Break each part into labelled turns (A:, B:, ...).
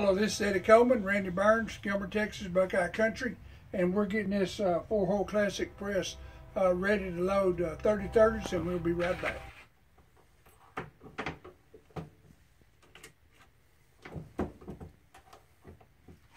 A: Hello, this is Eddy Coleman, Randy Burns, Gilmer, Texas, Buckeye Country, and we're getting this 4-hole classic press ready to load 30/30s, and we'll be right back.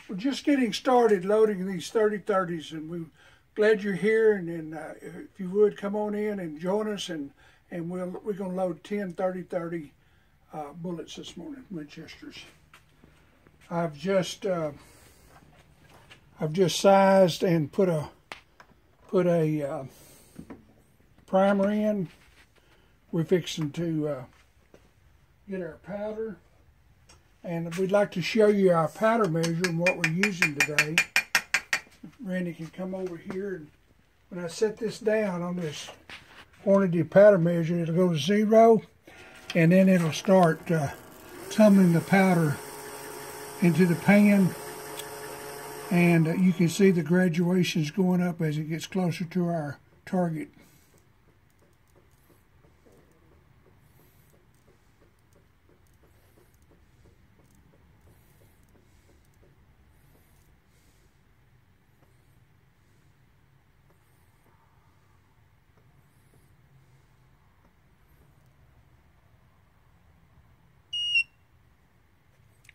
A: We're just getting started loading these 30/30s, and we're glad you're here. And if you would come on in and join us, and we're going to load 10 30/30 bullets this morning, Winchesters. I've just sized and put a primer in. We're fixing to get our powder, and we'd like to show you our powder measure and what we're using today. Randy can come over here, and when I set this down on this quantity powder measure, it'll go to 0, and then it'll start tumbling the powder into the pan, and you can see the graduations going up as it gets closer to our target.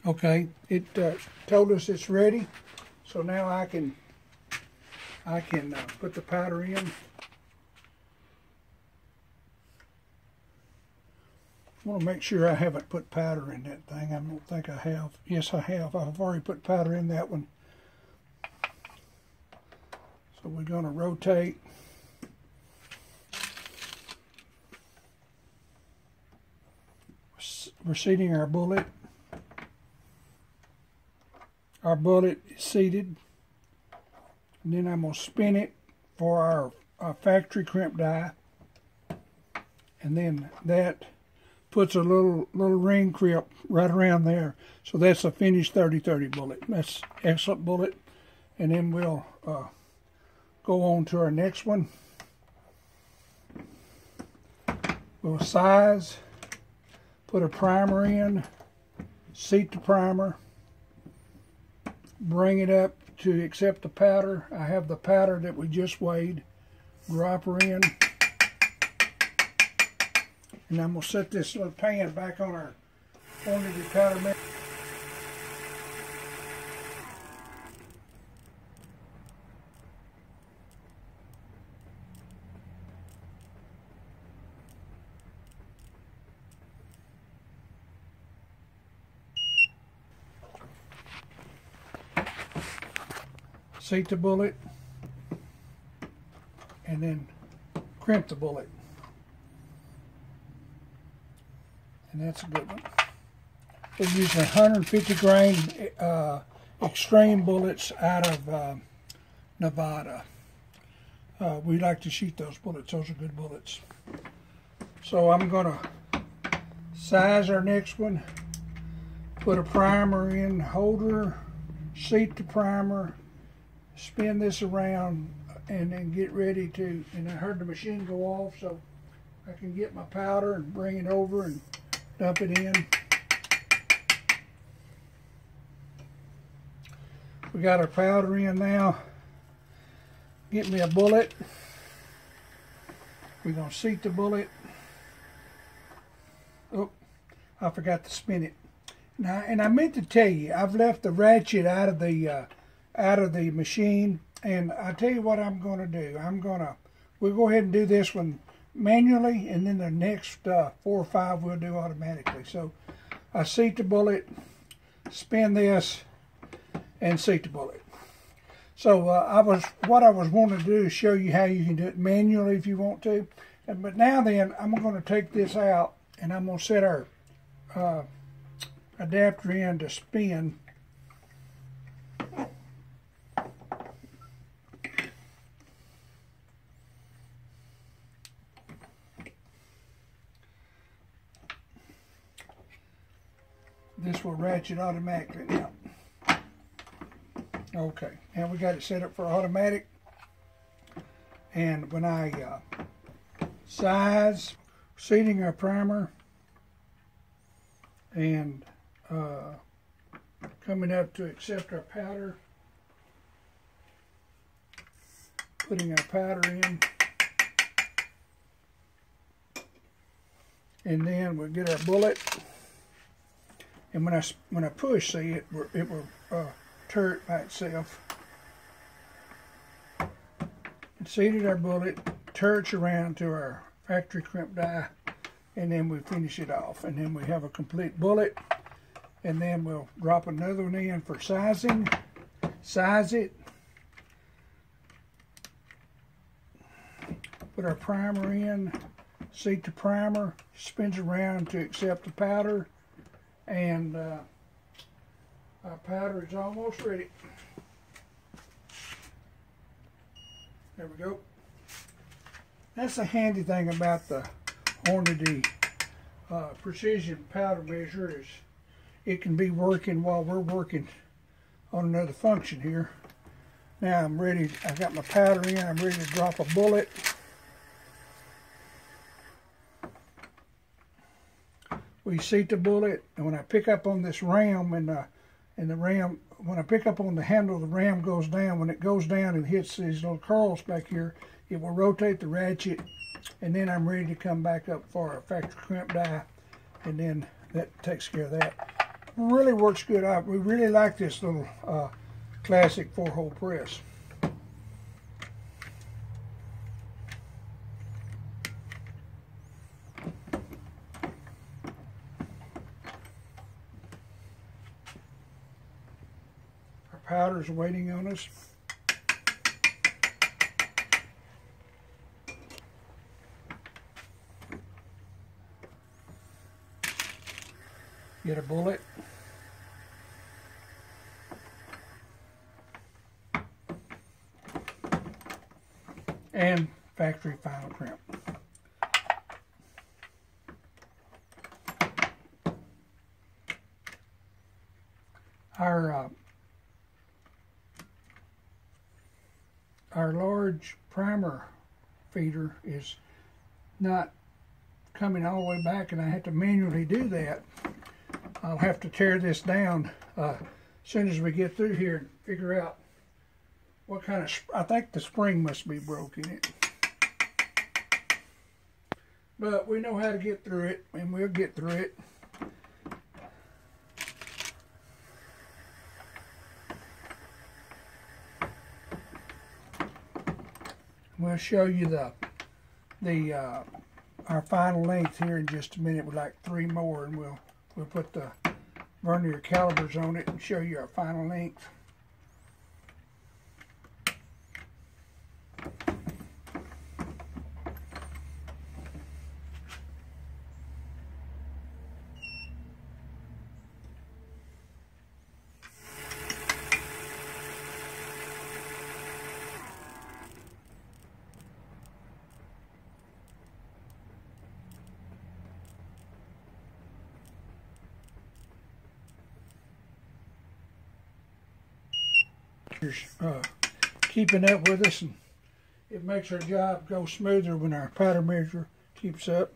A: Okay, it told us it's ready, so now I can put the powder in. I want to make sure I haven't put powder in that thing. I don't think I have. Yes, I have. I've already put powder in that one. So we're going to rotate. We're seating our bullet. Our bullet is seated, and then I'm going to spin it for our factory crimp die, and then that puts a little ring crimp right around there. So that's a finished 30/30 bullet. That's an excellent bullet, and then we'll go on to our next one. We'll size, put a primer in, seat the primer, bring it up to accept the powder. I have the powder that we just weighed. Drop her in. And I'm going to set this little pan back on our quantity powder mix. Seat the bullet, and then crimp the bullet. And that's a good one. We're using 150 grain extreme bullets out of Nevada. We like to shoot those bullets. Those are good bullets. So I'm going to size our next one, put a primer in holder, seat the primer, spin this around, and then get ready to, and I heard the machine go off, so I can get my powder and bring it over and dump it in. We got our powder in now. Get me a bullet. We're going to seat the bullet. Oh, I forgot to spin it. Now, and I meant to tell you, I've left the ratchet out of the machine, and I tell you what I'm going to do. We'll go ahead and do this one manually, and then the next 4 or 5 we'll do automatically. So I seat the bullet, spin this, and seat the bullet. So what I was wanting to do is show you how you can do it manually if you want to. But now then, I'm going to take this out, and I'm going to set our adapter in to spin. This will ratchet automatically now. Okay, now we got it set up for automatic. And when I size, seating our primer, and coming up to accept our powder, putting our powder in, and then we'll get our bullet. And when I push, see, it will turret by itself. And seated our bullet, turrets around to our factory crimp die, and then we finish it off. And then we have a complete bullet, and then we'll drop another one in for sizing, size it, put our primer in, seat the primer, spins around to accept the powder, and our powder is almost ready. There we go. That's the handy thing about the Hornady precision powder measure, is it can be working while we're working on another function here. Now I'm ready. I got my powder in. I'm ready to drop a bullet. We seat the bullet, and when I pick up on this ram, and the ram, when I pick up on the handle, the ram goes down. When it goes down and hits these little curls back here, it will rotate the ratchet, and then I'm ready to come back up for a factory crimp die, and then that takes care of that. Really works good. We really like this little classic 4-hole press. Powder's waiting on us. Get a bullet. And factory final crimp. Our large primer feeder is not coming all the way back, and I have to manually do that. I'll have to tear this down as soon as we get through here and figure out what kind of, I think the spring must be broke in it. But we know how to get through it, and we'll get through it. We'll show you our final length here in just a minute. We'd like 3 more, and we'll put the vernier calipers on it and show you our final length. Keeping up with us, and it makes our job go smoother when our powder measure keeps up.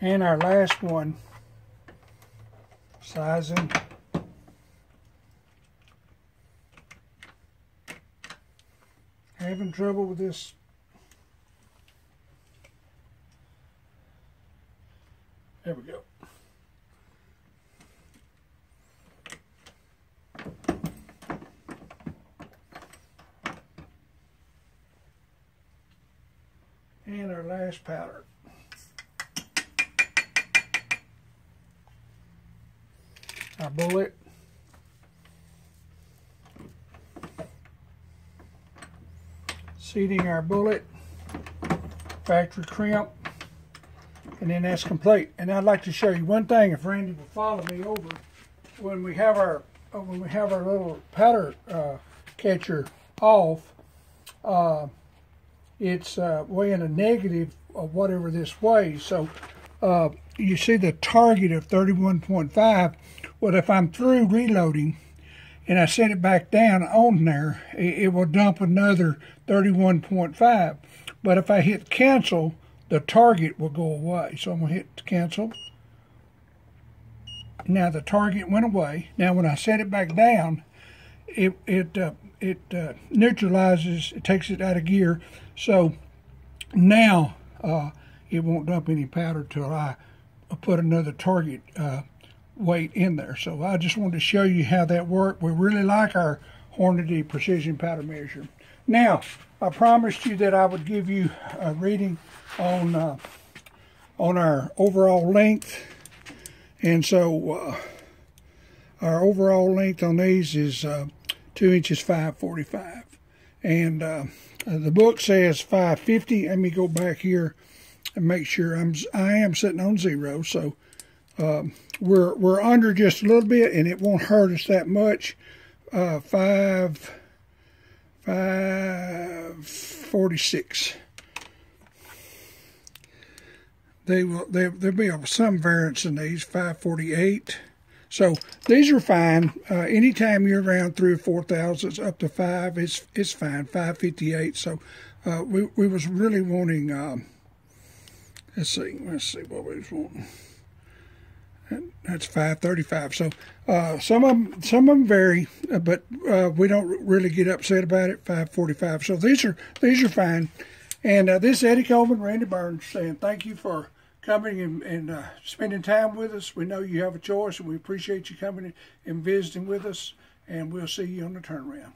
A: And our last one, sizing. Having trouble with this. There we go. And our last powder. Our bullet. Seating our bullet. Factory crimp. And then that's complete. And I'd like to show you one thing, if Randy will follow me over. When we have our little powder catcher off, it's weighing a negative of whatever this weighs. So you see the target of 31.5. Well, if I'm through reloading and I set it back down on there, it will dump another 31.5. But if I hit cancel, the target will go away. So I'm going to hit cancel. Now the target went away. Now when I set it back down, it neutralizes, it takes it out of gear. So now it won't dump any powder till I put another target weight in there. So I just wanted to show you how that worked. We really like our Hornady precision powder measure. Now, I promised you that I would give you a reading on our overall length. And so our overall length on these is 2 inches 545. And the book says 550. Let me go back here and make sure I am sitting on 0. So we're under just a little bit, and it won't hurt us that much. 546. There'll be some variance in these. 548. So these are fine. Anytime you're around 3 or 4 thousandths up to 5, it's fine. 558. So we was really wanting. Let's see what we was wanting. That's 535. So some of them vary, but we don't really get upset about it. 545. So these are fine. And this is Eddy Coleman, Randy Burns, saying thank you for coming and spending time with us. We know you have a choice, and we appreciate you coming and visiting with us. And we'll see you on the turnaround.